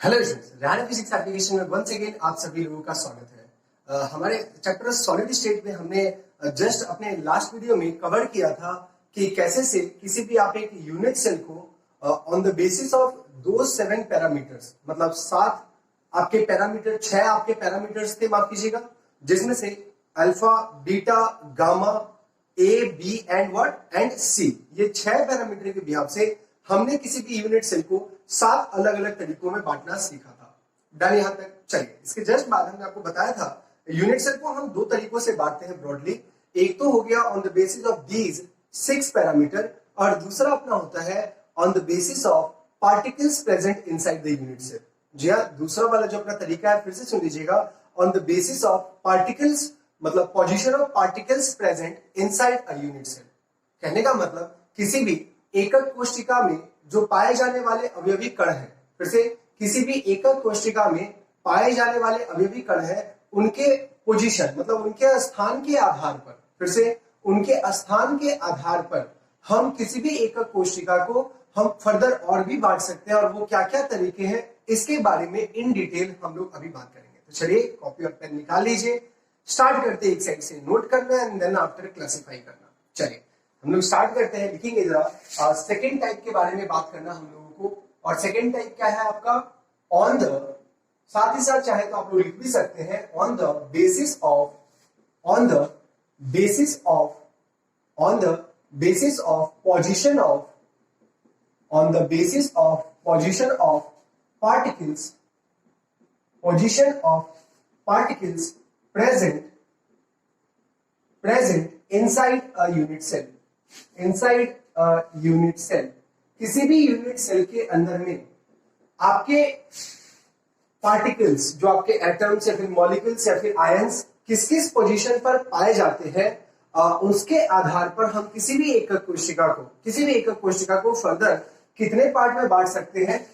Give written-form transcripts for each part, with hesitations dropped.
Hello students, random physics application में once again आप सभी लोगों का स्वागत है। हमारे चैप्टर सॉलिड स्टेट में हमने जस्ट अपने लास्ट वीडियो में कवर किया था कि कैसे से किसी भी आप एक यूनिट सेल को ऑन द बेसिस ऑफ दो 7 पैरामीटर्स, मतलब 7 आपके पैरामीटर, 6 आपके पैरामीटर्स थे, माफ कीजिएगा, जिसमें से alpha, beta, gamma, A, B and what and C, ये 6 पैरामीटर के बिहाफ से हमने किसी भी यूनिट सेल को 7 अलग अलग तरीकों में बांटना सीखा था। डन यहां तक? चलिए, इसके जस्ट बाद हमने आपको बताया था यूनिट सेल को हम 2 तरीकों से बांटते हैं ब्रॉडली। एक तो हो गया on the basis of these 6 parameter, और दूसरा अपना होता है on the basis of particles present inside the unit cell. जी हाँ, दूसरा वाला जो अपना तरीका है, फिर से सुन लीजिएगा, on the basis of particles, मतलब position of particles present inside a unit cell. कहने का मतलब किसी भी एकक कोशिका में जो पाए जाने वाले अवयवी कण हैं, फिर से किसी भी एकक कोशिका में पाए जाने वाले अवयवी कण हैं, उनके पोजीशन, मतलब उनके स्थान के आधार पर, फिर से उनके स्थान के आधार पर हम किसी भी एकक कोशिका को हम फर्दर और भी बांट सकते हैं, और वो क्या क्या तरीके हैं इसके बारे में इन डिटेल हम लोग अभी बात करेंगे। तो चलिए, कॉपी और पेन निकाल लीजिए, स्टार्ट करते हैं। एक साइड से नोट करना एंड देन आफ्टर क्लासिफाई करना। चलिए हम लोग स्टार्ट करते हैं। लिखेंगे जरा सेकेंड टाइप के बारे में बात करना हम लोगों को, और सेकेंड टाइप क्या है आपका, ऑन द, साथ ही साथ चाहे तो आप लोग लिख भी सकते हैं on the basis of, on the basis of, on the basis of position of, on the basis of position of particles, position of particles present inside a unit cell, inside a unit cell। किसी भी unit cell के अंदर में आपके particles, जो आपके atoms या फिर मॉलिक्यूल्स या फिर आयंस किस किस पोजीशन पर पाए जाते हैं, उसके आधार पर हम किसी भी एकक कोशिका को फर्दर कितने पार्ट में बांट सकते हैं।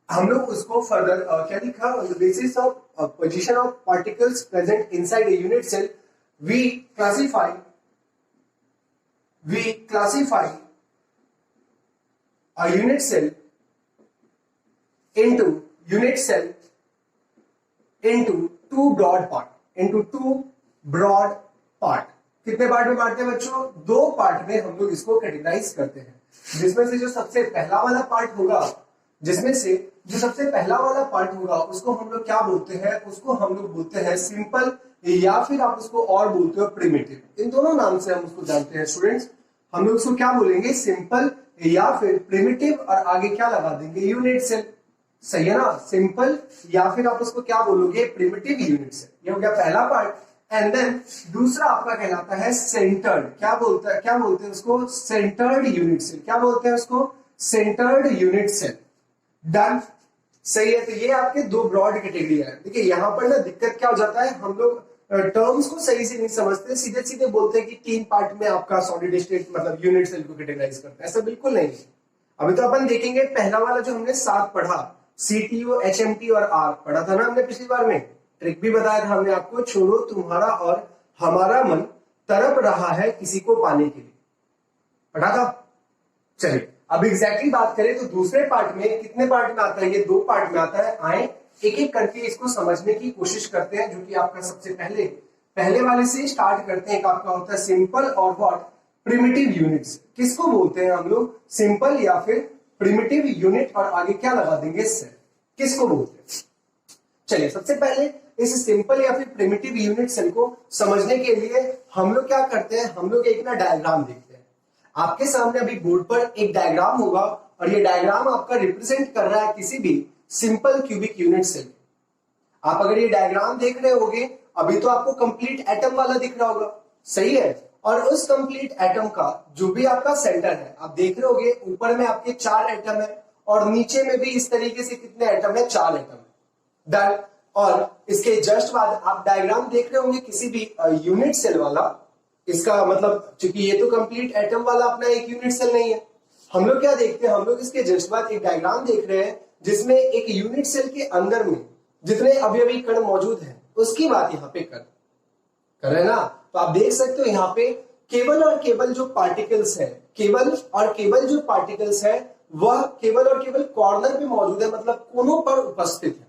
हम लोग उसको फर्दर क्या लिखा, on the basis of position of particles present inside a unit cell we classify a unit cell into two broad part। कितने पार्ट में बांटते हैं बच्चों? 2 पार्ट में हम लोग इसको कैटेगराइज करते हैं, जिसमें से जो सबसे पहला वाला पार्ट होगा, उसको हम लोग क्या बोलते हैं? उसको हम लोग बोलते हैं सिंपल, या फिर आप उसको और बोलते हो प्रिमिटिव। इन दोनों नाम से हम उसको जानते हैं स्टूडेंट्स। हम लोग उसको क्या बोलेंगे? सिंपल या फिर प्रिमिटिव, और आगे क्या लगा देंगे? Unit cell. सही है ना? सिंपल या फिर आप उसको क्या बोलोगे? Primitive unit cell. ये हो गया पहला पार्ट। एंड देन दूसरा आपका कहलाता है सेंटर्ड। क्या बोलते हैं उसको? Centred unit cell. क्या बोलते हैं उसको? Centred unit cell. डन? सही है। तो ये आपके 2 ब्रॉड कैटेगरी है। देखिए यहां पर ना दिक्कत क्या हो जाता है, हम लोग टर्म्स को सही से नहीं समझते, सीधे सीधे बोलते हैं कि 3 पार्ट में आपका सॉलिड स्टेट, मतलब यूनिट सेल को कैटेगराइज करते हैं। ऐसा बिल्कुल नहीं है। अभी तो अपन देखेंगे पहला वाला जो हमने 7 पढ़ा, CTO, HMT और R पढ़ा था ना हमने पिछली बार में। ट्रिक भी बताया था हमने आपको, छोड़ो तुम्हारा और हमारा मन तरप रहा है किसी को पाने के लिए, पढ़ा था। चलिए अब एग्जैक्टली बात करें तो दूसरे पार्ट में कितने पार्ट में आता है? ये 2 पार्ट में आता है। आए एक एक करके इसको समझने की कोशिश करते हैं, जो कि आपका सबसे पहले वाले से स्टार्ट करते हैं। एक आपका होता है सिंपल और व्हाट, प्रिमिटिव यूनिट्स। किसको बोलते हैं हम लोग? सिंपल या फिर प्रिमिटिव यूनिट, और आगे क्या लगा देंगे? सेल। किसको बोलते हैं? चलिए सबसे पहले इस सिंपल या फिर प्रिमिटिव यूनिट सेल को समझने के लिए हम लोग क्या करते हैं? हम लोग एक ना डायग्राम देखते हैं। आपके सामने अभी बोर्ड पर एक डायग्राम होगा, और ये डायग्राम आपका रिप्रेजेंट कर रहा है किसी भी सिंपल क्यूबिक यूनिट सेल। आप अगर ये डायग्राम देख रहे होगे, अभी तो आपको कंप्लीट एटम वाला दिख रहा होगा, सही है। और उस कंप्लीट एटम का जो भी आपका सेंटर है, आप देख रहे होगे ऊपर में आपके 4 एटम है, और नीचे में भी इस तरीके से कितने एटम है? 4 एटम है। डन? और इसके जस्ट बाद आप डायग्राम देख रहे होंगे किसी भी यूनिट सेल वाला। इसका मतलब चूंकि ये तो कंप्लीट एटम वाला अपना एक यूनिट सेल नहीं है, हम लोग क्या देखते हैं? हम लोग इसके जस्ट बाद एक डायग्राम देख रहे हैं जिसमें एक यूनिट सेल के अंदर में जितने अवयवी कण मौजूद हैं उसकी बात यहाँ पे कर रहे हैं ना। तो आप देख सकते हो यहाँ पे केवल और केवल जो पार्टिकल्स है, केवल और केवल जो पार्टिकल्स है वह केवल और केवल कॉर्नर पे मौजूद है, मतलब कोनों पर उपस्थित है।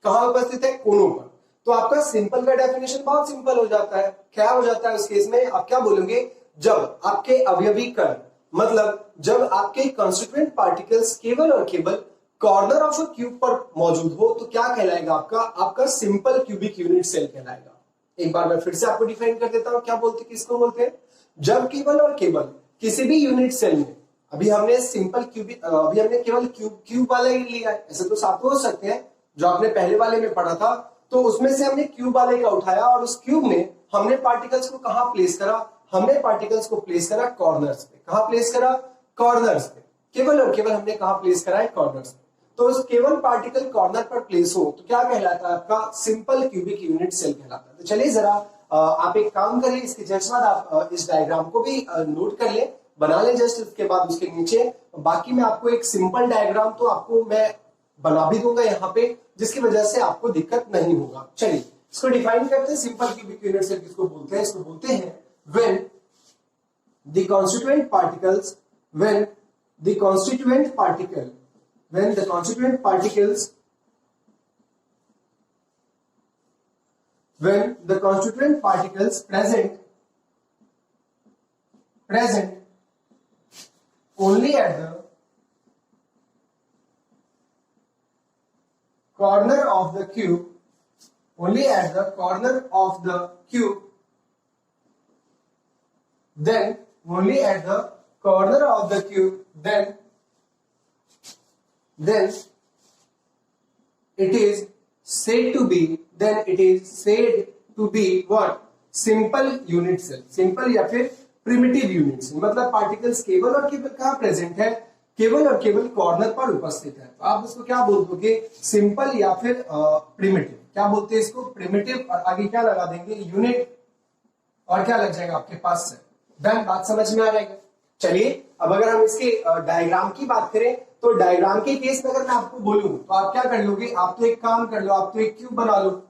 कहां उपस्थित है? कोनों पर। तो आपका सिंपल का डेफिनेशन बहुत सिंपल हो जाता है। क्या हो जाता है उस केस में? आप क्या बोलेंगे? जब आपके अवयवी कण, मतलब जब आपके कॉन्स्टिट्यूएंट पार्टिकल्स केवल और केवल कॉर्नर ऑफ अ क्यूब पर मौजूद हो तो क्या कहलाएगा? आपका सिंपल क्यूबिक यूनिट सेल कहलाएगा। एक बार मैं फिर से आपको डिफाइन कर देता हूं, क्या बोलते, किसको बोलते हैं? जब केवल और केवल किसी भी यूनिट सेल में, अभी हमने सिंपल क्यूबिक, अभी हमने केवल क्यूब वाला ही लिया है, ऐसे तो साथ हो सकते हैं जो आपने पहले वाले में पढ़ा था, तो उसमें से हमने क्यूब वाले का उठाया और उस क्यूब में हमने पार्टिकल्स को कहां प्लेस करा? हमने पार्टिकल्स को प्लेस करा कॉर्नर्स पे। कहां प्लेस करा? कॉर्नर्स पे। केवल और केवल हमने कहां प्लेस करा है? कॉर्नर्स पे। तो उस केवल पार्टिकल कॉर्नर पर प्लेस हो तो क्या कहलाता है? आपका सिंपल क्यूबिक यूनिट सेल कहलाता है। तो चलिए जरा आप एक काम करिए, इसके जस्ट बाद आप इस डायग्राम को भी नोट कर ले, बना ले जस्ट, इसके बाद उसके नीचे बाकी मैं आपको एक सिंपल डायग्राम तो आपको मैं बना भी दूंगा यहाँ पे, जिसकी वजह से आपको दिक्कत नहीं होगा। चलिए इसको डिफाइन करते हैं। सिंपल क्यूबिक यूनिट सेल किसको बोलते हैं? इसको बोलते हैं when the constituent particles when the constituent particles when the constituent particles present only at the corner of the cube, only at the corner of the cube, then only at the corner of the cube, then it is said to be what? Simple unit cell. Simple या फिर primitive unit cell, मतलब particles केवल और केवल कहां present है? केवल और केवल कॉर्नर पर उपस्थित है। तो आप इसको क्या बोल दोगे? सिंपल या फिर प्रिमिटिव। क्या बोलते हैं इसको? प्रिमिटिव, और आगे क्या लगा देंगे? यूनिट, और क्या लग जाएगा आपके पास से? डन, बात समझ में आ जाएगा। चलिए अब अगर हम इसके डायग्राम की बात करें तो डायग्राम के केस में अगर मैं आपको बोलूं तो आप क्या कर लोगे? आप तो एक काम कर लो, आप तो एक क्यूब बना लो।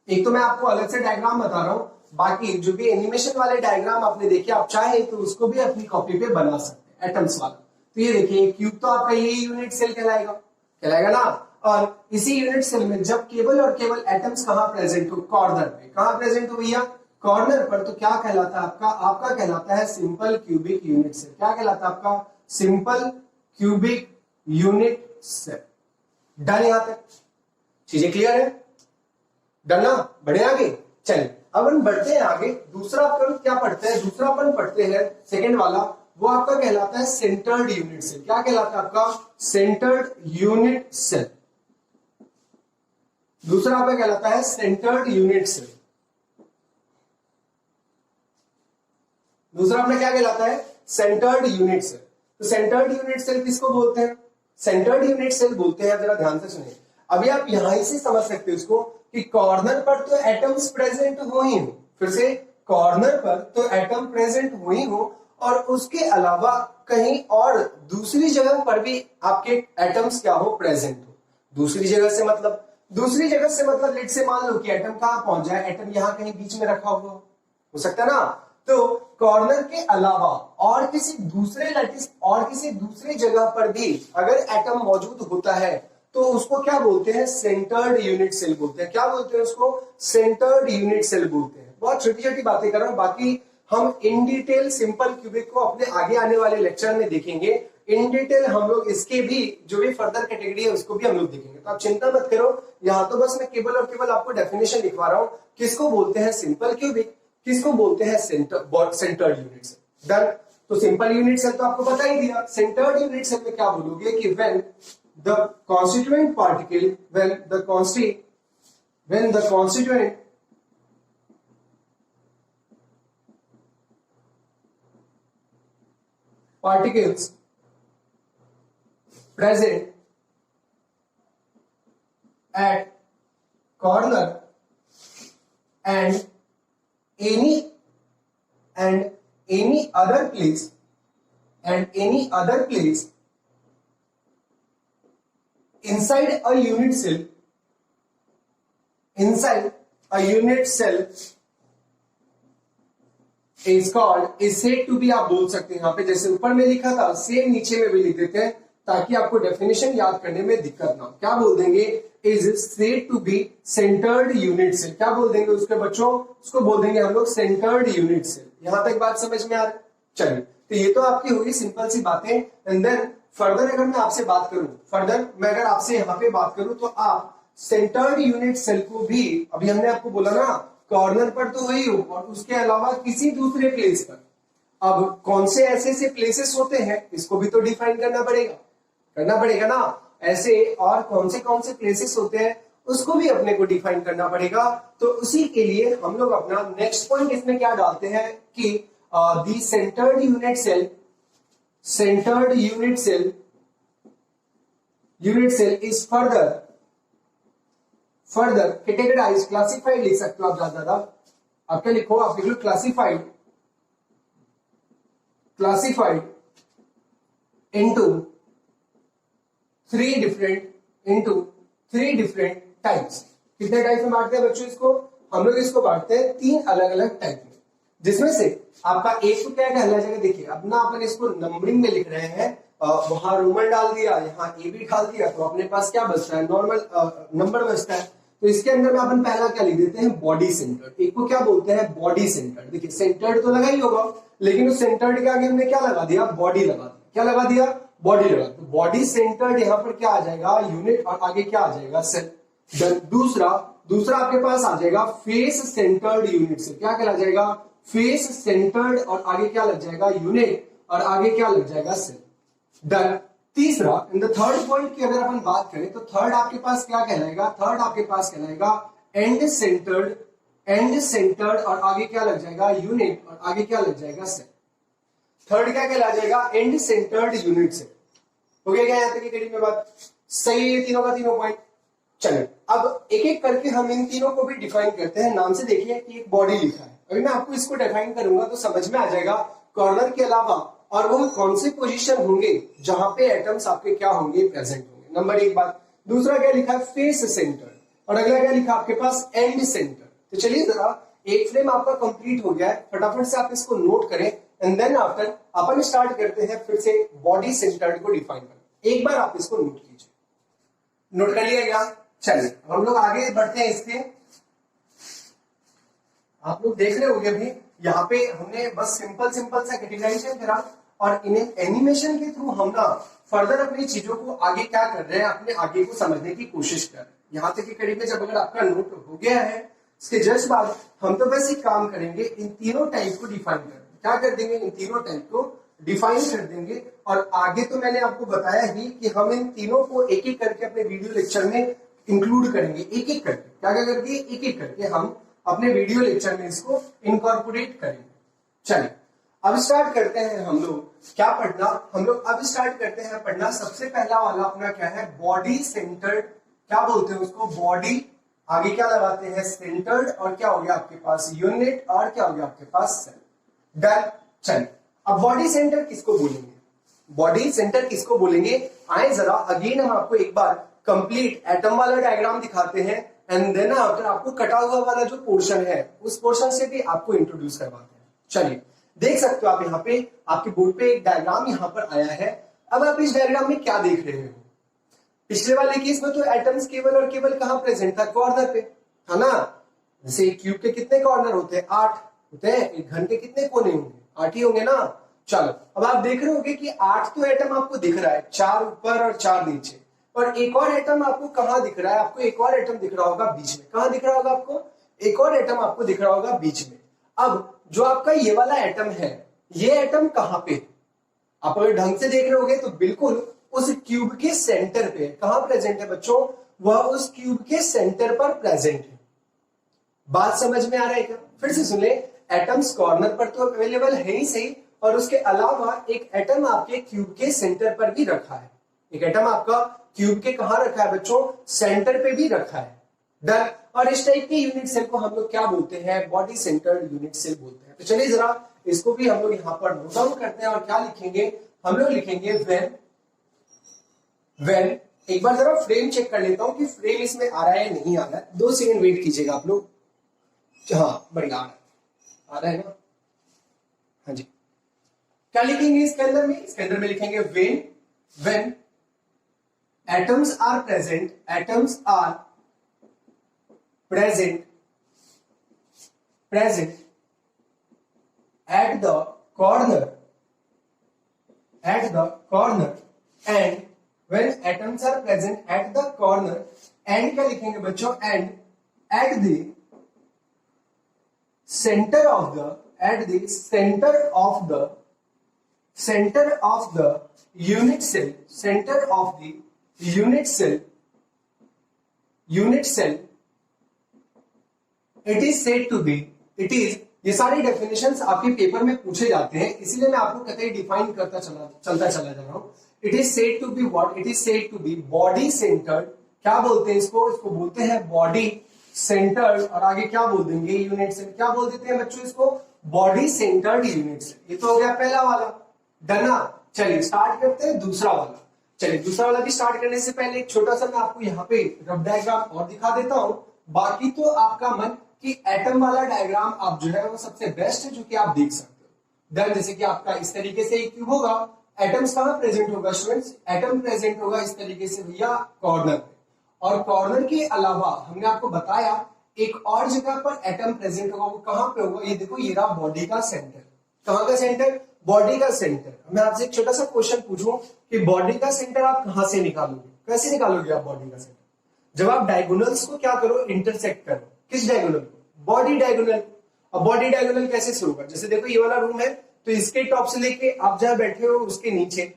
एक तो मैं आपको अलग से डायग्राम बता रहा हूं, बाकी जो भी एनिमेशन वाले डायग्राम आपने देखे, आप चाहे तो उसको भी अपनी कॉपी पे बना सकते हैं, एटम्स वाला। तो ये देखिए क्यूब तो आपका ये यूनिट सेल कहलाएगा ना। और इसी यूनिट सेल में जब केवल और केवल एटम्स कहां प्रेजेंट हो? कॉर्नर पे। कहां प्रेजेंट हो भैया? कॉर्नर पर। तो क्या कहलाता है आपका कहलाता है सिंपल क्यूबिक यूनिट सेल। क्या कहलाता है आपका? Simple cubic unit cell. Done, यहां तक चीजें क्लियर है? डन ना? बढ़े आगे। चलिए अब हम बढ़ते हैं आगे। दूसरा अपन क्या पढ़ते हैं? दूसरा अपन पढ़ते हैं सेकेंड वाला, वो आपका कहलाता है सेंटर्ड यूनिट सेल। क्या कहलाता है आपका? Centred unit cell. दूसरा आपका कहलाता है सेंटर्ड यूनिट सेल। दूसरा अपना क्या कहलाता है? Centred unit cell. तो सेंटर्ड यूनिट सेल किसको बोलते हैं? सेंटर्ड यूनिट सेल बोलते हैं, जरा ध्यान से सुनिए। अभी आप यहां से समझ सकते हो इसको कि कॉर्नर पर तो एटम्स प्रेजेंट हो ही हो, फिर से कॉर्नर पर तो एटम प्रेजेंट हो ही हो, और उसके अलावा कहीं और दूसरी जगह पर भी आपके एटम्स क्या हो? प्रेजेंट हो। दूसरी जगह से मतलब लेट से मान लो कि एटम कहां पहुंच जाए, एटम यहां कहीं बीच में रखा हुआ हो सकता है ना। तो कॉर्नर के अलावा और किसी दूसरे लैटिस और किसी दूसरी जगह पर भी अगर एटम मौजूद होता है तो उसको क्या बोलते हैं? सेंटर्ड यूनिट सेल बोलते हैं। क्या बोलते हैं उसको? सेंटर्ड यूनिट सेल बोलते हैं। बहुत छोटी छोटी बातें कर रहा हूं, बाकी हम इन डिटेल सिंपल क्यूबिक को अपने आगे आने वाले लेक्चर में देखेंगे। इन डिटेल हम लोग इसके भी जो भी फर्दर कैटेगरी है उसको भी हम लोग देखेंगे। तो आप चिंता मत करो, यहां तो बस मैं केवल और केवल आपको डेफिनेशन लिखवा रहा हूं। किसको बोलते हैं सिंपल क्यूबिक, किसको बोलते हैं सेंटर्ड यूनिट सेल। डन। तो सिंपल यूनिट सेल तो आपको बता ही दिया। सेंटर्ड यूनिट सेल में क्या बोलोगे कि when the constituent particle particles present at corner and any other place inside a unit cell is said to be, आप बोल सकते हैं यहां पे जैसे ऊपर में लिखा था सेम नीचे में भी लिख देते हैं ताकि आपको डेफिनेशन याद करने में दिक्कत ना हो। क्या बोल देंगे, is said to be centred unit cell. क्या बोल देंगे उसके बच्चों, उसको बोल देंगे हम लोग सेंटर्ड यूनिट सेल। यहां तक बात समझ में आ रही है? चलिए, तो ये तो आपकी होगी सिंपल सी बातें। एंड देन फर्दर अगर मैं आपसे बात करूं, फर्दर मैं अगर आपसे यहाँ पे बात करूं, तो आप सेंटर्ड यूनिट सेल को भी, अभी हमने आपको बोला ना कॉर्नर पर तो वही हो, और उसके अलावा किसी दूसरे प्लेस पर। अब कौन से ऐसे प्लेसेस होते हैं, इसको भी तो डिफाइन करना पड़ेगा ना। ऐसे और कौन से प्लेसेस होते हैं, उसको भी अपने को डिफाइन करना पड़ेगा। तो उसी के लिए हम लोग अपना नेक्स्ट पॉइंट इसमें क्या डालते हैं कि the centred unit cell is further categorise, classified लिख सकते हो आप ज्यादा। आप क्या लिखो, आप लिख लो classified into three different types. कितने टाइप में बांटते हैं बच्चों इसको, हम लोग इसको बांटते हैं 3 अलग अलग टाइप में, जिसमें से आपका एक तो क्या कहला जाएगा, देखिए अब ना अपन इसको नंबरिंग में लिख रहे हैं, वहां रोमन डाल दिया, यहाँ ए बी डाल दिया, तो अपने पास क्या बचता है, नॉर्मल नंबर बचता है। तो इसके अंदर में अपन पहला क्या लिख देते हैं, बॉडी सेंटर्ड। एक को क्या बोलते हैं, बॉडी सेंटर्ड। देखिए सेंटर्ड तो लगा ही होगा, लेकिन उस सेंटर्ड के आगे हमने क्या लगा दिया, बॉडी लगा दिया। क्या लगा दिया, बॉडी लगा। तो बॉडी सेंटर्ड यहाँ पर क्या आ जाएगा, यूनिट, और आगे क्या आ जाएगा, सेल। दूसरा आपके पास आ जाएगा फेस सेंटर्ड यूनिट सेल। क्या कहला जाएगा, फेस सेंटर्ड, और आगे क्या लग जाएगा, यूनिट, और आगे क्या लग जाएगा, सेल। डन। तीसरा, इन द थर्ड पॉइंट की अगर अपन बात करें, तो थर्ड आपके पास क्या कहलाएगा, एंड सेंटर्ड, और आगे क्या लग जाएगा, यूनिट, और आगे क्या लग जाएगा, सेल। थर्ड क्या कहला जाएगा, एंड सेंटर्ड यूनिट सेल। हो गया क्या यहाँ तक की कड़ी में बात, सही है तीनों का तीनों पॉइंट। चलिए अब एक एक करके हम इन तीनों को भी डिफाइन करते हैं। नाम से देखिए कि एक बॉडी लिखा है, अभी मैं आपको इसको डिफाइन करूंगा तो समझ में आ जाएगा कॉर्नर के अलावा और वो कौन से पोजीशन होंगे जहां पे एटम्स आपके क्या होंगे, प्रेजेंट होंगे। नंबर एक बात। दूसरा क्या लिखा है, फेस सेंटर, और अगला क्या लिखा आपके पास, एंड सेंटर। तो चलिए जरा एक फ्रेम आपका कंप्लीट हो गया है, फटाफट से आप इसको नोट करें, एंड देन आफ्टर अपन स्टार्ट करते हैं फिर से बॉडी सेंटर्ड को डिफाइन करना। एक बार आप इसको नोट कीजिए, नोट कर लिया गया। चलिए हम लोग आगे बढ़ते हैं इसके। आप लोग देख रहे होंगे अभी यहाँ पे हमने बस सिंपल सा कैटेगराइजेशन करा, और इन्हें एनिमेशन के थ्रू हम ना फर्दर अपनी चीजों को आगे क्या कर रहे हैं, अपने आगे को समझने की कोशिश कर रहे हैं। यहाँ तक की कड़ी में जब अगर आपका नोट हो गया है, इसके जस्ट बाद हम तो बस एक काम करेंगे, इन तीनों टाइप को डिफाइन कर, क्या कर देंगे, इन तीनों टाइप को डिफाइन कर देंगे। और आगे तो मैंने आपको बताया ही कि हम इन तीनों को एक एक करके अपने वीडियो लेक्चर में इंक्लूड करेंगे, एक एक करके क्या करके, एक एक करके हम अपने वीडियो लेक्चर में इसको इनकॉर्पोरेट करेंगे। चलिए अब स्टार्ट करते हैं हम लोग क्या पढ़ना, हम लोग अब स्टार्ट करते हैं पढ़ना। सबसे पहला वाला अपना क्या है, बॉडी सेंटर्ड। क्या बोलते हैं उसको, बॉडी, आगे क्या लगाते हैं, सेंटर्ड, और क्या हो गया आपके पास, यूनिट, और क्या हो गया आपके पास, सेल। डन। चलिए अब बॉडी सेंटर किसको बोलेंगे, बॉडी सेंटर किसको बोलेंगे, आए जरा अगेन हम आपको एक बार कंप्लीट एटम वाला डायग्राम दिखाते हैं, एंड देन आफ्टर आपको कटा हुआ वाला जो पोर्शन है उस पोर्शन से भी आपको इंट्रोड्यूस करवाते हैं। चलिए देख सकते हो आप यहाँ पे आपके बोर्ड पे एक डायग्राम यहाँ पर आया है। अब आप इस डायग्राम में क्या देख रहे हो, पिछले वाले केस में तो एटम्स केवल और केवल कहां प्रेजेंट था, कॉर्नर पे, है ना। जैसे क्यूब के कितने कॉर्नर होते हैं, 8 होते हैं, एक घन के कितने कोने होंगे, 8 ही होंगे ना। चलो अब आप देख रहे होंगे कि 8 तो एटम आपको दिख रहा है, 4 ऊपर और 4 नीचे, और एक और एटम आपको कहां दिख रहा है, आपको एक और एटम दिख रहा होगा बीच में। कहां दिख रहा होगा आपको, एक और एटम आपको दिख रहा होगा बीच में। अब जो आपका ये वाला एटम है, ये एटम कहां पे, आप अगर ढंग से देख रहे होगे तो बिल्कुल उस क्यूब के सेंटर पे। कहां प्रेजेंट है बच्चों, वह उस क्यूब के सेंटर पर प्रेजेंट है। बात समझ में आ रहा है क्या, फिर से सुन ले। एटम्स कॉर्नर पर तो अवेलेबल है ही सही, और उसके अलावा एक एटम आपके क्यूब के सेंटर पर भी रखा है। एक एटम आपका क्यूब के कहां रखा है बच्चों, सेंटर पे भी रखा है। डन। और इस टाइप के यूनिट सेल को हम लोग क्या बोलते हैं, बॉडी सेंटर्ड यूनिट सेल बोलते हैं। तो चलिए जरा इसको भी हम लोग यहाँ पर नोट डाउन करते हैं, और क्या लिखेंगे, हम लोग लिखेंगे व्हेन। एक बार जरा फ्रेम चेक कर लेता हूं कि फ्रेम इसमें आ रहा है नहीं आ रहा है, 2 सेकंड वेट कीजिएगा आप लोग। हाँ बढ़िया आ रहा है ना, हाँ जी। क्या लिखेंगे इसके अंदर में, इसके अंदर में लिखेंगे when atoms are present at the corner and when atoms are present at the corner and क्या लिखेंगे बच्चों, and at the center of the unit cell it is said to be, ये सारी डेफिनेशंस आपके पेपर में पूछे जाते हैं, इसीलिए मैं आपको कतई डिफाइन करता चलता चला जा रहा हूं। It is said to be what, it is said to be body centred, क्या बोलते हैं इसको बोलते हैं बॉडी सेंटर्ड, और आगे क्या बोल देंगे यूनिट सेल, क्या बोल देते हैं बच्चों इसको, बॉडी सेंटर्ड यूनिट सेल। ये तो हो गया पहला वाला, डना। चलिए स्टार्ट करते हैं दूसरा वाला। चलिए दूसरा वाला भी स्टार्ट करने से पहले एक छोटा सा मैं आपको यहाँ पे रफ डायग्राम और दिखा देता हूं, बाकी तो आपका मन कि एटम वाला डायग्राम आप जो है वो सबसे बेस्ट है जो कि आप देख सकते हो। देन जैसे कि आपका इस तरीके से एक क्यूब होगा, एटम्स कहां प्रेजेंट होगा स्टूडेंट्स, एटम प्रेजेंट होगा इस तरीके से भैया कॉर्नर पे, और कॉर्नर के अलावा हमने आपको बताया एक और जगह पर एटम प्रेजेंट होगा, वो कहां पे होगा, ये देखो ये रहा बॉडी का सेंटर। कहां का सेंटर, बॉडी का सेंटर। मैं आपसे एक छोटा सा क्वेश्चन पूछूं कि बॉडी का सेंटर आप कहां से निकालोगे, कैसे निकालोगे आप बॉडी का सेंटर, जब आप डायगोनल्स को क्या करो, इंटरसेक्ट करो, किस डायगोनल को, बॉडी डायगोनल। अब बॉडी डायगोनल कैसे से होगा, जैसे देखो ये वाला रूम है तो इसके टॉप से लेके आप जहां बैठे हो उसके नीचे,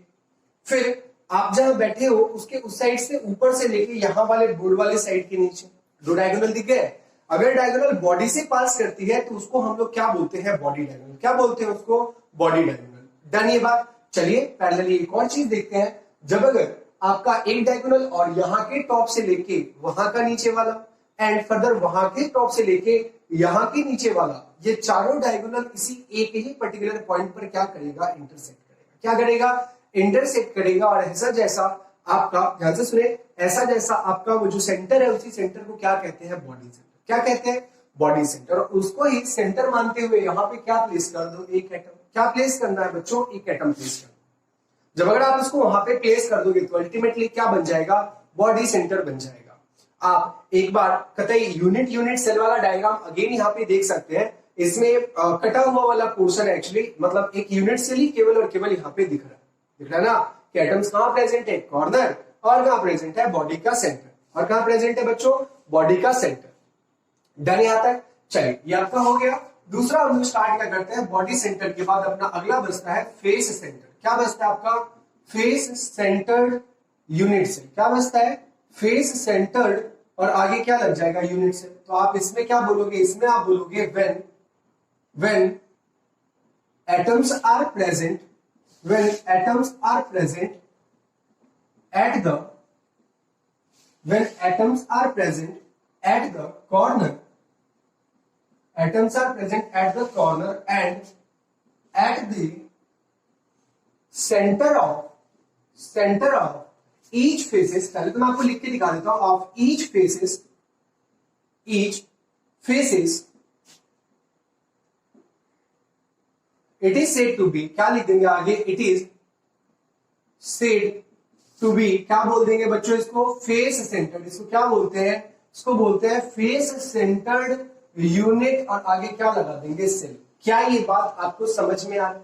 फिर आप जहां बैठे हो उसके उस साइड से ऊपर से लेके यहाँ वाले बोर्ड वाले साइड के नीचे, दो डायगोनल दिख गए। अगर डायगोनल बॉडी से पास करती है तो उसको हम लोग क्या बोलते हैं, बॉडी डायगोनल। क्या बोलते हैं उसको, बॉडी डायगोनल। डन ये बात। चलिए पैरेलली एक और चीज देखते हैं, जब अगर आपका एक डायगोनल और यहाँ के टॉप से लेके वहां का नीचे वाला एंड फर्दर वहां के टॉप से लेके यहाँ के नीचे वाला, ये चारों डायगोनल इसी एक ही पर्टिकुलर पॉइंट पर क्या करेगा, इंटरसेक्ट करेगा। क्या करेगा, इंटरसेक्ट करेगा। और ऐसा जैसा आपका, ध्यान से सुने, ऐसा जैसा आपका वो जो सेंटर है उसी सेंटर को क्या कहते हैं, बॉडी सेंटर। क्या कहते हैं, बॉडी सेंटर। और उसको ही सेंटर मानते हुए यहाँ पे क्या प्लेस कर दो, एक एटम। क्या प्लेस करना है बच्चों, एक एटम प्लेस करना। जब अगर आप इसको वहां पे प्लेस कर दोगे तो अल्टीमेटली क्या बन जाएगा, बॉडी सेंटर बन जाएगा। आप एक बार कतई यूनिट सेल वाला डायग्राम अगेन यहाँ पे देख सकते हैं, इसमें कटा हुआ वाला पोर्शन है एक्चुअली, मतलब एक यूनिट सेल ही केवल और केवल यहाँ पे दिख रहा है ना, कि एटम्स कहां प्रेजेंट है, कॉर्नर, और कहां प्रेजेंट है, बॉडी का सेंटर। और कहां प्रेजेंट है बच्चों, बॉडी का सेंटर। डन यहाँ तक। चलिए ये आपका हो गया। दूसरा हम लोग स्टार्ट क्या करते हैं, बॉडी सेंटर के बाद अपना अगला बचता है फेस सेंटर। क्या बचता है आपका, फेस सेंटर्ड यूनिट सेल। क्या बचता है, फेस सेंटर्ड, और आगे क्या लग जाएगा, यूनिट सेल। तो आप इसमें क्या बोलोगे, इसमें आप बोलोगे when atoms are present at the corner, atoms are present at the corner and at the center of each faces, पहले तो मैं आपको लिख के दिखा देता हूं, of each faces it is said to be, क्या लिख देंगे आगे, it is said to be, क्या बोल देंगे बच्चों इसको, फेस सेंटर्ड। इसको क्या बोलते हैं, इसको बोलते हैं फेस सेंटर्ड यूनिट, और आगे क्या लगा देंगे, सेल। क्या ये बात आपको समझ में आ रहा है,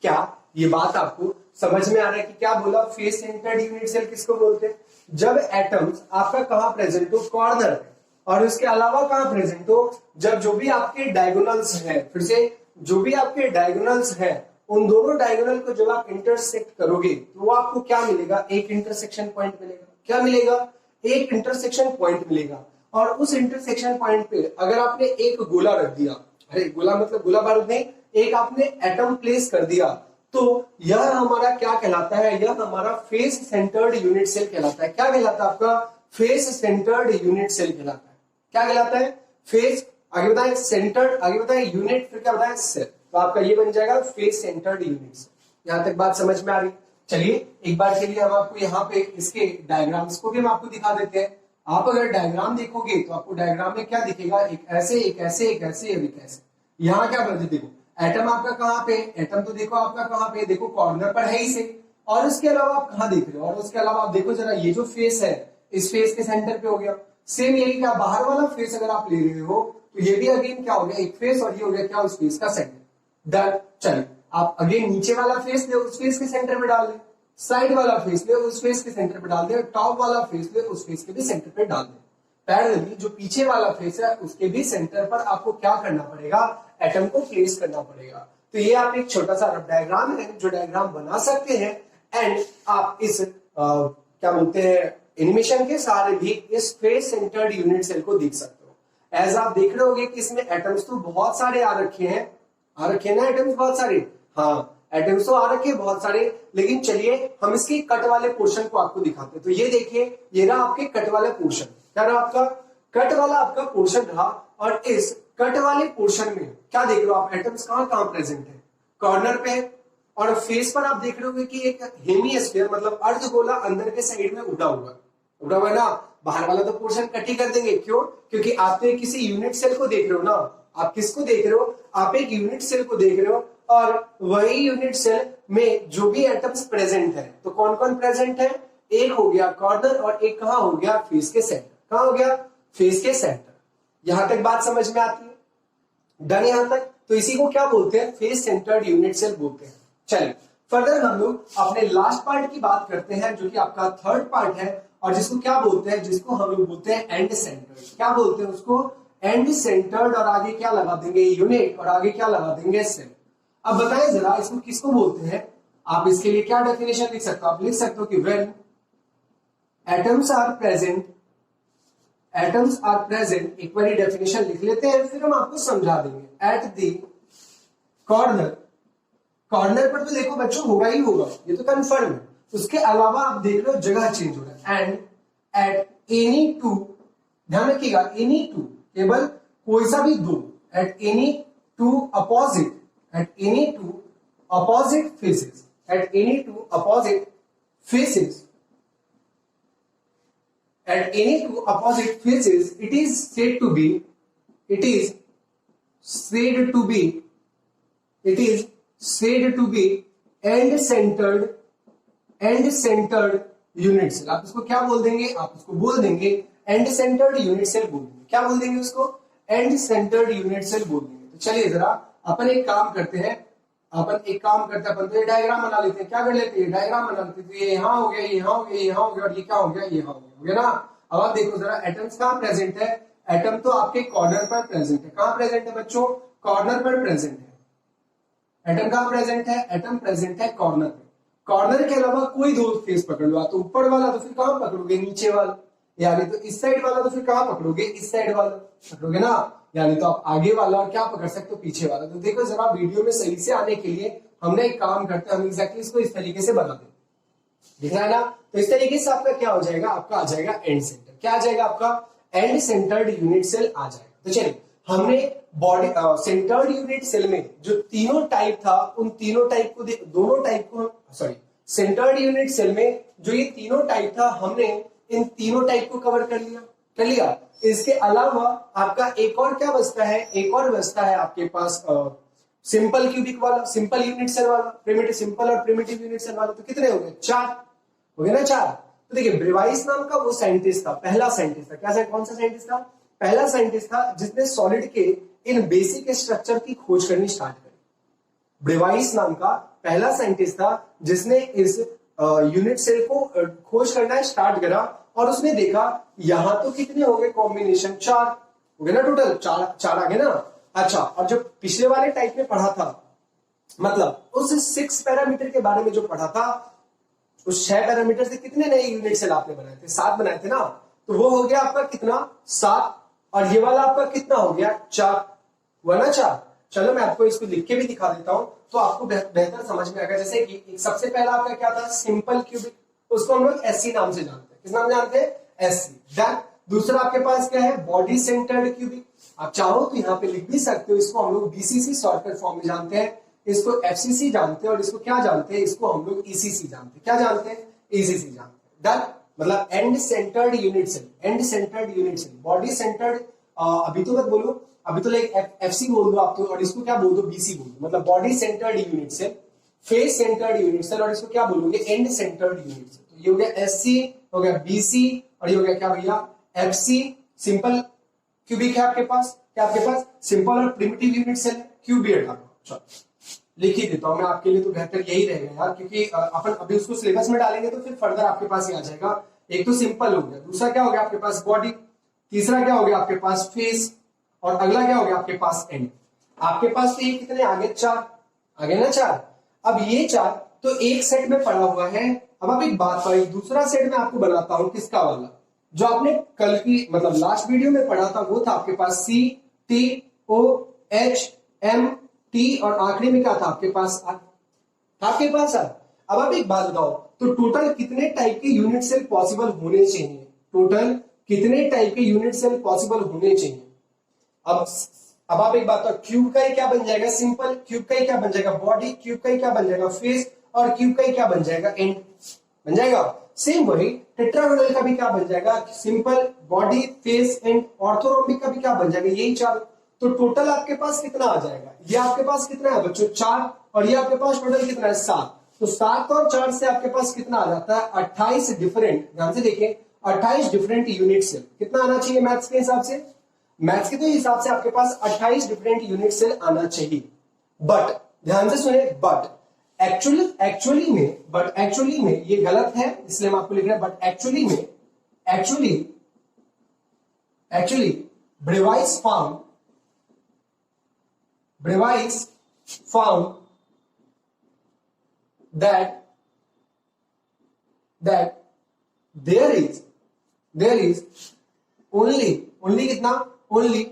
क्या ये बात आपको समझ में आ रहा है कि क्या बोला, फेस सेंटर्ड यूनिट सेल किसको बोलते हैं, जब एटम्स आपका कहां प्रेजेंट हो, कॉर्नर पे, और उसके अलावा कहां प्रेजेंट हो, जब जो भी आपके डायगोनल्स हैं, फिर से जो भी आपके डायगोनल्स हैं, उन दोनों डायगोनल को जब आप इंटरसेक्ट करोगे तो वो आपको क्या मिलेगा, एक इंटरसेक्शन पॉइंट मिलेगा। क्या मिलेगा, एक इंटरसेक्शन पॉइंट मिलेगा। और उस इंटरसेक्शन पॉइंट पे अगर आपने एक गोला रख दिया, अरे गोला मतलब गोला बारूद नहीं, एक आपने एटम प्लेस कर दिया, तो यह हमारा क्या कहलाता है, यह हमारा फेस सेंटर्ड यूनिट सेल कहलाता है। क्या कहलाता है आपका, फेस सेंटर्ड यूनिट सेल कहलाता है। क्या कहलाता है, फेस, आगे बताएं सेंटर्ड, आगे बताएं यूनिट, फिर क्या बताएं सेल। तो आपका ये बन जाएगा फेस सेंटर्ड यूनिट सेल। यहां तक बात समझ में आ रही। चलिए एक बार के लिए हम आपको यहाँ पे इसके डायग्राम्स को भी हम आपको दिखा देते हैं। आप अगर डायग्राम देखोगे तो आपको डायग्राम में क्या दिखेगा, एक ऐसे, एक ऐसे, एक ऐसे और एक ऐसे। यहाँ क्या बता, देखो एटम आपका कहाँ पे, एटम तो देखो आपका कहाँ पे, देखो कॉर्नर पर है ही से, और उसके अलावा आप कहाँ देख रहे हो, और उसके अलावा आप देखो जरा, ये जो फेस है इस फेस के सेंटर पे हो गया। सेम यही क्या, बाहर वाला फेस अगर आप ले रहे हो तो ये भी अगेन क्या हो गया, एक फेस, और ये हो गया क्या, उस फेस का सेंटर। डन। चलिए आप अगेन नीचे वाला फेस ले उस फेस के सेंटर पे डाल दे, साइड वाला फेस ले उस फेस के सेंटर पे डाल दे, टॉप वाला फेस ले उस फेस के भी सेंटर पे डाल दे। पैरेलली जो पीछे वाला फेस है उसके भी सेंटर पर आपको क्या करना पड़ेगा, एटम को प्लेस करना पड़ेगा। तो ये आप एक छोटा सा रफ डायग्राम है जो डायग्राम बना सकते हैं, एंड आप इस क्या बोलते हैं एनिमेशन के सहारे भी इस फेस सेंटर्ड यूनिट सेल को देख सकते हो। एज आप देख रहे होगे कि इसमें एटम्स तो बहुत सारे आ रखे हैं ना, एटम्स बहुत सारे, हाँ एटम्स तो आ रखे हैं बहुत सारे, लेकिन चलिए हम इसके कट वाले पोर्शन को आपको दिखाते हैं। तो ये देखिए, ये रहा आपके कट वाला पोर्शन, क्या रहा आपका, कट वाला आपका पोर्शन रहा, और इस कट वाले पोर्शन में क्या देख रहे हो आप, एटम्स कहां कहां प्रेजेंट है, कॉर्नर पे, और फेस पर आप देख रहे हो कि एक हेमिस्फीयर मतलब अर्धगोला अंदर के साइड में उड़ा हुआ है ना। बाहर वाला तो पोर्शन कट ही कर देंगे, क्यों, क्योंकि आप तो किसी यूनिट सेल को देख रहे हो ना, आप किसको देख रहे हो, आप एक यूनिट सेल को देख रहे हो, और वही यूनिट सेल में जो भी एटम्स प्रेजेंट है, तो कौन कौन प्रेजेंट है, एक हो गया कॉर्नर और एक कहां हो गया, फेस के सेंटर, कहां हो गया, फेस के सेंटर। यहां तक बात समझ में आती है, डन यहां तक। तो इसी को क्या बोलते हैं, फेस सेंटर्ड यूनिट सेल बोलते हैं। चलिए फर्दर हम लोग अपने लास्ट पार्ट की बात करते हैं, जो कि आपका थर्ड पार्ट है, और जिसको क्या बोलते हैं, जिसको हम लोग बोलते हैं एंड सेंटर्ड। क्या बोलते हैं उसको, एंड सेंटर्ड, और आगे क्या लगा देंगे, यूनिट, और आगे क्या लगा देंगे, सेल। अब बताएं जरा इसको किसको बोलते हैं। आप इसके लिए क्या डेफिनेशन लिख सकते हो, आप लिख सकते हो कि when atoms are present, atoms are present, एक बार डेफिनेशन लिख लेते हैं फिर हम आपको समझा देंगे। एट द कॉर्नर, कॉर्नर पर तो देखो बच्चों होगा ही होगा, ये तो कंफर्म है। उसके अलावा आप देख रहे हो जगह चेंज हो रहा है, एंड एट एनी टू, ध्यान रखिएगा एनी टू, केवल कोई सा भी दो, at any two opposite, at any two opposite faces, at any two opposite faces, at any two opposite faces, it is said to be, it is said to be, it is said to be end centered, end centered unit cell। आप इसको क्या बोल देंगे, आप उसको बोल देंगे end centered unit cell बोल देंगे। क्या बोल देंगे उसको, end centered unit cell बोल देंगे। तो चलिए जरा अपन एक काम करते हैं, अपन तो ये डायग्राम बना लेते हैं, क्या कर लेते हैं, डायग्राम बना लेते हैं। तो ये यहाँ हो गया, ये यहाँ हो गया, ये यहाँ हो गया, और ये क्या हो गया, ये यहाँ हो गया ना। अब आप देखो जरा एटम्स कहाँ प्रेजेंट है, एटम तो आपके कॉर्नर पर प्रेजेंट है। कहाँ प्रेजेंट है बच्चों, कॉर्नर पर प्रेजेंट है। एटम कहाँ प्रेजेंट है, एटम प्रेजेंट है कॉर्नर पे। कॉर्नर के अलावा कोई दो फेस पकड़ लो, तो ऊपर वाला तो फिर कहाँ पकड़ोगे, नीचे वाला, यानी तो इस साइड वाला तो फिर कहाँ पकड़ोगे, इस साइड वाला पकड़ोगे ना, यानी तो आप आगे वाला और क्या पकड़ सकते हो, पीछे वाला। तो देखो जरा वीडियो में सही से आने के लिए हमने एक काम करते हैं, हम एग्जैक्टली इसको इस तरीके से बना दें, दिख रहा है ना। तो इस तरीके से आपका क्या हो जाएगा, आपका आ जाएगा एंड सेंटर, क्या आ जाएगा आपका, एंड सेंटर्ड यूनिट सेल आ जाएगा। तो चलिए हमने बॉडी सेंटर्ड यूनिट सेल में जो तीनों टाइप था, उन तीनों टाइप को दोनों टाइप को सॉरी सेंटर्ड यूनिट सेल में जो ये तीनों टाइप था, हमने इन तीनों टाइप को कवर कर लिया। इसके अलावा आपका एक और क्या बचता है, एक और बचता है आपके पास सिंपल क्यूबिक वाला, सिंपल यूनिट सेल वाला, प्रिमिटिव सिंपल और प्रिमिटिव यूनिट सेल वाला। तो कितने हो गए, 4 हो गए ना, 4। तो देखिए ब्रेवाइस नाम का वो साइंटिस्ट था, पहला साइंटिस्ट था, क्या कौन सा साइंटिस्ट था, पहला साइंटिस्ट था जिसने सॉलिड के इन बेसिक स्ट्रक्चर की खोज करनी स्टार्ट करी। ब्रेवाइस नाम का पहला साइंटिस्ट था जिसने इस यूनिट सेल को खोज करना स्टार्ट करा, और उसने देखा यहां तो कितने हो गए कॉम्बिनेशन, 4 हो गए ना, टोटल 4 आ गए ना। अच्छा, और जो पिछले वाले टाइप में पढ़ा था, मतलब उस 6 पैरामीटर के बारे में जो पढ़ा था, उस 6 पैरामीटर से कितने नए यूनिट सेल आपने बनाए थे, 7 बनाए थे ना। तो वो हो गया आपका कितना, 7, और ये वाला आपका कितना हो गया, 4 हुआ ना, 4। चलो मैं आपको इसको लिख के भी दिखा देता हूं, तो आपको बेहतर समझ में आएगा। जैसे कि सबसे पहला आपका क्या था, सिंपल क्यूबिक, उसको हम लोग एससी नाम से जानते हैं। किस नाम जानते हैं, एससी। डन। दूसरा आपके पास क्या है, बॉडी सेंटर्ड क्यूबिक। आप चाहो तो यहाँ पे लिख भी सकते हो, इसको हम लोग बीसीसी शॉर्टकट फॉर्म में जानते हैं, इसको एफसीसी जानते हैं, और इसको क्या जानते हैं, इसको हम लोग ईसीसी जानते हैं। क्या जानते हैं, ईसीसी जानते हैं। डन। मतलब end centred unit cell, end centred unit cell, body centred, अभी तो मत बोलो, अभी तो लाइक एफसी बोल दो आप तो, और इसको क्या बोल दो, बीसी बोल दो, मतलब body centred unit cell. Face centred unit cell और इसको क्या बोलोगे एंड सेंटर्ड यूनिट सेल। तो ये हो गया एससी, हो गया बीसी और ये हो गया क्या भैया एफसी। सिंपल क्यूबिक है आपके पास, क्या आपके पास सिंपल और प्रिमिटिव यूनिट सेल है, क्यूब भी हटा दो। चलो लिख ही देता हूं मैं आपके लिए, तो बेहतर यही रहेगा यार, क्योंकि अपन अभी उसको सिलेबस में डालेंगे तो फिर फर्दर आपके पास ही आ जाएगा। एक तो सिंपल हो गया, दूसरा क्या हो गया आपके पास बॉडी, तीसरा क्या हो गया आपके पास फेस और अगला क्या हो गया आपके पास एंड। आपके पास तो ये कितने आगे चार, आगे ना चार। अब ये चार तो एक सेट में पड़ा हुआ है। अब आप एक बात करें, दूसरा सेट में आपको बनाता हूं किसका वाला, जो आपने कल की मतलब लास्ट वीडियो में पढ़ा था वो था आपके पास C T O H M T और आखिरी में क्या था आपके पास आर, आपके पास आर। अब आप एक बात बताओ, तो टोटल कितने टाइप के यूनिट सेल पॉसिबल होने चाहिए, टोटल कितने टाइप के यूनिट सेल पॉसिबल होने चाहिए। अब आप एक बात बताओ, क्यूब का ही क्या बन जाएगा सिंपल, क्यूब का ही क्या बन जाएगा बॉडी, क्यूब का ही क्या बन जाएगा फेस और क्यूब का ही क्या बन जाएगा एंड बन जाएगा। सेम वही टेट्राहेड्रल का भी क्या बन जाएगा simple body face and orthorhombic का भी क्या बन जाएगा यही चार। तो टोटल आपके पास कितना आ जाएगा, ये आपके पास कितना है बच्चों चार और ये आपके पास टोटल कितना है सात। तो सात और चार से आपके पास कितना आ जाता है 28 डिफरेंट, ध्यान से देखिए 28 डिफरेंट यूनिट सेल। कितना आना चाहिए मैथ्स के हिसाब से, मैथ्स के तो हिसाब से आपके पास 28 डिफरेंट यूनिट सेल आना चाहिए। बट ध्यान से सुने, बट एक्चुअली में ये गलत है, इसलिए हम आपको लिख रहे हैं but actually Bravais found that there is only कितना only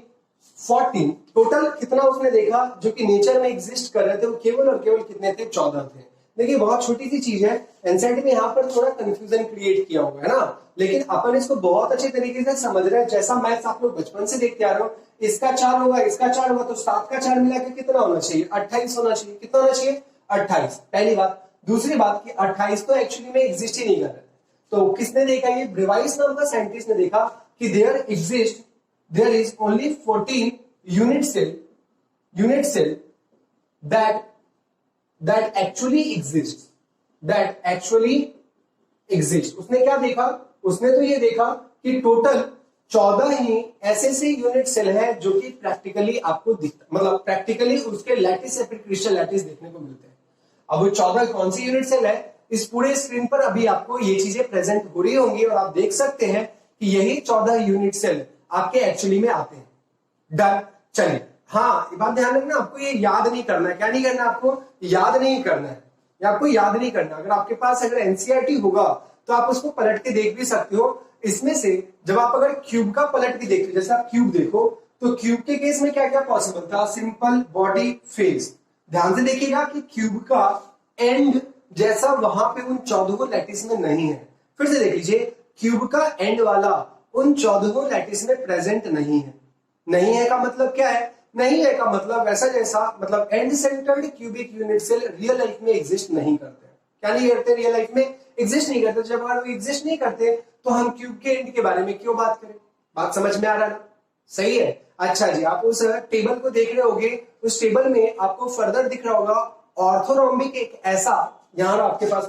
14 टोटल। कितना उसने देखा जो कि नेचर में एग्जिस्ट कर रहे थे वो केवल और केवल कितने थे 14 थे। देखिए बहुत छोटी सी चीज है, एनसीईआरटी में यहाँ पर थोड़ा कंफ्यूजन क्रिएट किया हुआ है ना, लेकिन अपन इसको बहुत अच्छे तरीके से समझ रहे हैं। जैसा मैथ्स आप लोग बचपन से देखते आ रहे हो, इसका 4 होगा इसका 4 होगा तो 7 का 4 मिला के कितना होना चाहिए 28 होना चाहिए। कितना होना चाहिए 28, पहली बात। दूसरी बात कि 28 तो एक्चुअली में एग्जिस्ट ही नहीं कर रहे। तो किसने देखा, ये ब्रेवाइस नाम का साइंटिस्ट ने देखा कि there is only 14 unit cell that actually exist। उसने क्या देखा, उसने तो ये देखा कि टोटल 14 ही ऐसे यूनिट सेल है जो कि प्रैक्टिकली आपको दिखता, मतलब प्रैक्टिकली उसके लैटिस या फिर क्रिस्टल लैटिस देखने को मिलते हैं। अब वो 14 कौन सी यूनिट सेल है, इस पूरे स्क्रीन पर अभी आपको ये चीजें प्रेजेंट हो रही होंगी और आप देख सकते हैं कि यही 14 यूनिट सेल आपके एक्चुअली में आते हैं। डन, चलिए हाँ ये बात ध्यान रखना, आपको ये याद नहीं करना है। क्या नहीं करना, आपको याद नहीं करना है, या आपको याद नहीं करना। अगर आपके पास अगर एनसीईआरटी होगा तो आप उसको पलट के देख भी सकते हो। इसमें से जब आप अगर क्यूब का पलट के देखते हो, जैसे आप क्यूब देखो तो क्यूब के केस में क्या क्या पॉसिबल था, सिंपल बॉडी फेस। ध्यान से देखिएगा कि क्यूब का एंड जैसा वहां पे उन 14 लैटिस में नहीं है। फिर से देख लीजिए, क्यूब का एंड वाला उन 14 लैटिस में प्रेजेंट नहीं है। नहीं है का मतलब क्या है, नहीं है का मतलब वैसा जैसा मतलब end centred cubic unit cell real life में एग्जिस्ट नहीं करते। क्या नहीं करते, रियल लाइफ में एग्जिस्ट नहीं करते। जब अगर वो एग्जिस्ट नहीं करते तो हम क्यूब के एंड के बारे में क्यों बात करें। बात समझ में आ रहा है ना, सही है। अच्छा जी, आप उस टेबल को देख रहे होगे, उस टेबल में आपको फर्दर दिख रहा होगा ऑर्थोरोम्बिक एक ऐसा, यहां आपके पास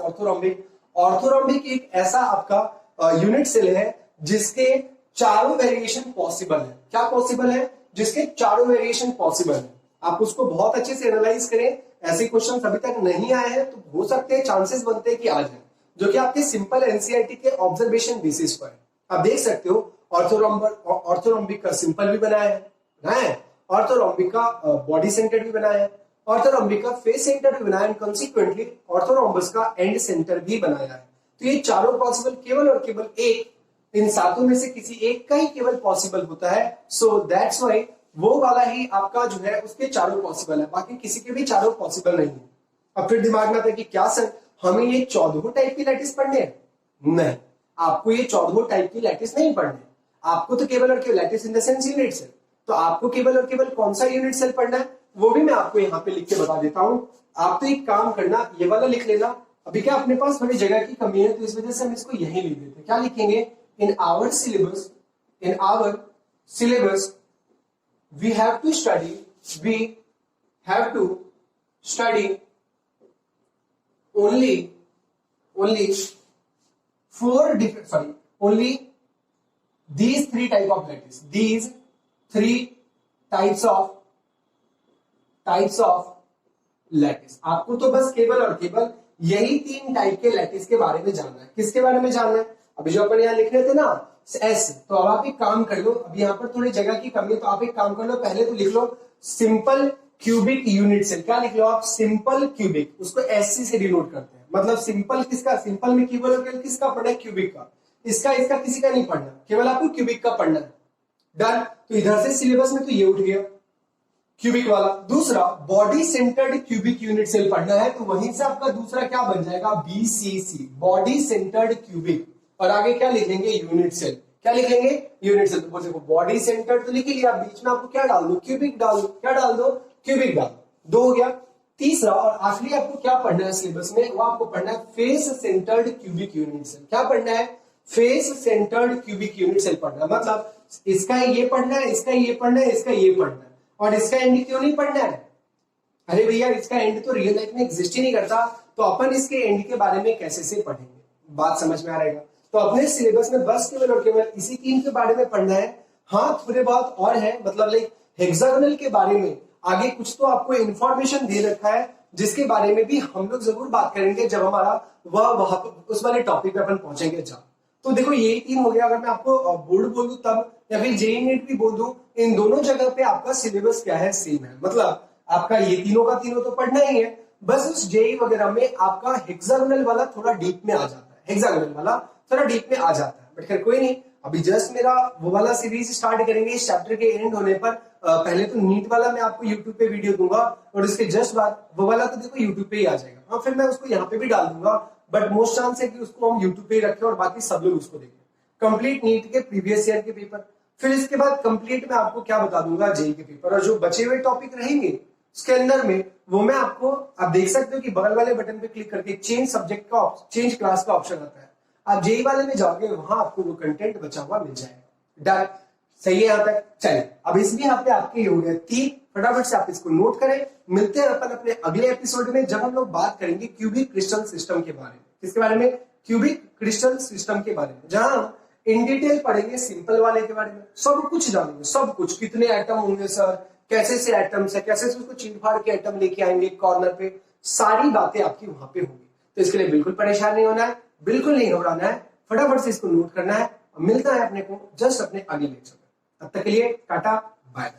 ऑर्थोरोम्बिक एक ऐसा आपका यूनिट सेल है जिसके चारों वेरिएशन पॉसिबल है। क्या पॉसिबल है, जिसके चारों वेरिएशन पॉसिबल है। आप उसको बहुत अच्छे से एनालाइज करें। ऐसे क्वेश्चन अभी तक नहीं आए हैं तो हो सकते हैं, चांसेस बनते हैं कि आ जाए, जो कि आपके सिंपल एनसीईआरटी के ऑब्जर्वेशन बेसिस पर आप देख सकते हो। ऑर्थोरोम्बिक का सिंपल भी बनाया है, ऑर्थोरोम्बिक का बॉडी सेंटर भी बनाया है, ऑर्थोरोम्बिक का फेस सेंटर भी बनाया है, कंसीक्वेंटली ऑर्थोरोम्बस का एंड सेंटर भी बनाया है। तो ये चारों पॉसिबल केवल और केवल एक, इन सातों में से किसी एक का ही केवल पॉसिबल होता है। सो दैट्स वाई वो वाला ही आपका जो है उसके चारों पॉसिबल है, बाकी किसी के भी चारों पॉसिबल नहीं है। अब फिर दिमाग में आता है कि क्या सर हमें ये 14 टाइप की लैटिस पढ़ने हैं? नहीं, आपको ये 14 टाइप की लैटिस नहीं पढ़ने। आपको तो केवल और केवल lattice in the sense unit cell. तो आपको केवल और केवल कौन सा यूनिट सेल पढ़ना है वो भी मैं आपको यहाँ पे लिख के बता देता हूं। आप तो एक काम करना, ये वाला लिख लेना। अभी क्या अपने पास थोड़ी जगह की कमी है तो इस वजह से हम इसको यही लिख देते हैं। क्या लिखेंगे, in our syllabus we have to study only only these three type of lattice, these three types of lattice. आपको तो बस केवल और केवल यही 3 टाइप के लैटिस के बारे में जानना है। किसके बारे में जानना है? अभी जो अपन यहाँ लिख रहे थे ना एस, तो अब आप एक काम कर लो, अब यहाँ पर थोड़ी जगह की कमी है तो आप एक काम कर लो, पहले तो लिख लो सिंपल क्यूबिक यूनिट सेल। क्या लिख लो आप? सिंपल क्यूबिक, उसको एससी से डिनोट करते हैं। मतलब सिंपल किसका? सिंपल में केवल और केवल किसका पढ़ना है? क्यूबिक का। इसका किसी का नहीं पढ़ना, केवल आपको क्यूबिक का पढ़ना है। डन। तो इधर से सिलेबस में तो ये उठ गया क्यूबिक वाला। दूसरा body centred cubic unit cell पढ़ना है, तो वहीं से आपका दूसरा क्या बन जाएगा? BCC, body centred cubic. और आगे क्या लिखेंगे? Unit cell. क्या लिखेंगे? Unit cell. तो देखो बॉडी सेंटर्ड तो लिख लिया, बीच में आपको क्या डाल दो? क्यूबिक डाल दो। क्या डाल दो? क्यूबिक डाल दो। 2 हो गया। तीसरा और आखिरी आपको क्या पढ़ना है सिलेबस में? वो आपको पढ़ना है face centred cubic unit cell. क्या पढ़ना है? Face centred cubic unit cell पढ़ना है। मतलब इसका ये पढ़ना है, इसका ये पढ़ना है, इसका ये पढ़ना है। और इसका एंड क्यों नहीं पढ़ना है? अरे भैया इसका एंड तो रियल लाइफ में एग्जिस्ट ही नहीं करता, तो अपन इसके एंड के बारे में कैसे से पढ़ेंगे? बात समझ में आ रहेगा? तो अपने सिलेबस में बस केवल और केवल इसी 3 के बारे में पढ़ना है। हाँ थोड़े बहुत और है, मतलब लाइक हेक्सागोनल के बारे में आगे कुछ तो आपको इंफॉर्मेशन दे रखा है, जिसके बारे में भी हम लोग जरूर बात करेंगे जब हमारा वहां उस वाले टॉपिक पे अपन पहुंचेंगे जब। तो देखो यही 3 हो गया। अगर मैं आपको बोर्ड बोल दूं तब, या फिर जेईई नीट भी बोल दूं, इन दोनों जगह पे आपका सिलेबस क्या है? सेम है। मतलब आपका ये तीनों का तीनों तो पढ़ना ही है, बस उस जेईई वगैरह में आपका हेक्सागोनल वाला थोड़ा डीप में आ जाता है, हेक्सागोनल वाला थोड़ा डीप में आ जाता है। बट खैर कोई नहीं, अभी जस्ट मेरा वो वाला सीरीज स्टार्ट करेंगे इस चैप्टर के एंड होने पर। पहले तो नीट वाला मैं आपको यूट्यूब पे वीडियो दूंगा, और उसके जस्ट बाद वो वाला तो देखो यूट्यूब पे ही आ जाएगा। हाँ फिर मैं उसको यहाँ पे भी डाल दूंगा, बट मोस्ट चांस है कि उसको हम यूट्यूब पे ही रखें और बाकी सब लोग उसको देखें। कंप्लीट नीट के प्रीवियस ईयर के पेपर, फिर इसके बाद कंप्लीट मैं आपको क्या बता दूंगा? जेईई के पेपर। और जो बचे हुए टॉपिक रहेंगे उसके अंदर में वो मैं आपको, आप देख सकते हो कि बगल वाले बटन पे क्लिक करके चेंज सब्जेक्ट का, चेंज क्लास का ऑप्शन आता है। आप जेईई वाले में जाओगे, वहां आपको वो कंटेंट बचा हुआ मिल जाएगा। डन। सही है यहाँ तक? चलिए अब इसलिए हफ्ते आपके ये हो गए 3, फटाफट से आप इसको नोट करें। मिलते हैं अपन अपने अगले एपिसोड में, जब हम लोग बात करेंगे क्यूबिक क्रिस्टल सिस्टम के बारे में। किसके बारे में? क्यूबिक क्रिस्टल सिस्टम के बारे में, जहां इन डिटेल पढ़ेंगे सिंपल वाले के बारे में, सब कुछ जानेंगे, सब कुछ। कितने एटम होंगे सर, कैसे से एटम्स है, कैसे से उसको चीर फाड़ के एटम लेके आएंगे कॉर्नर पे, सारी बातें आपकी वहां पे होंगी। तो इसके लिए बिल्कुल परेशान नहीं होना है, बिल्कुल नहीं घबराना है, फटाफट से इसको नोट करना है। मिलता है अपने को जस्ट अपने अगले लेक्चर में। तब तक के लिए टाटा बाय।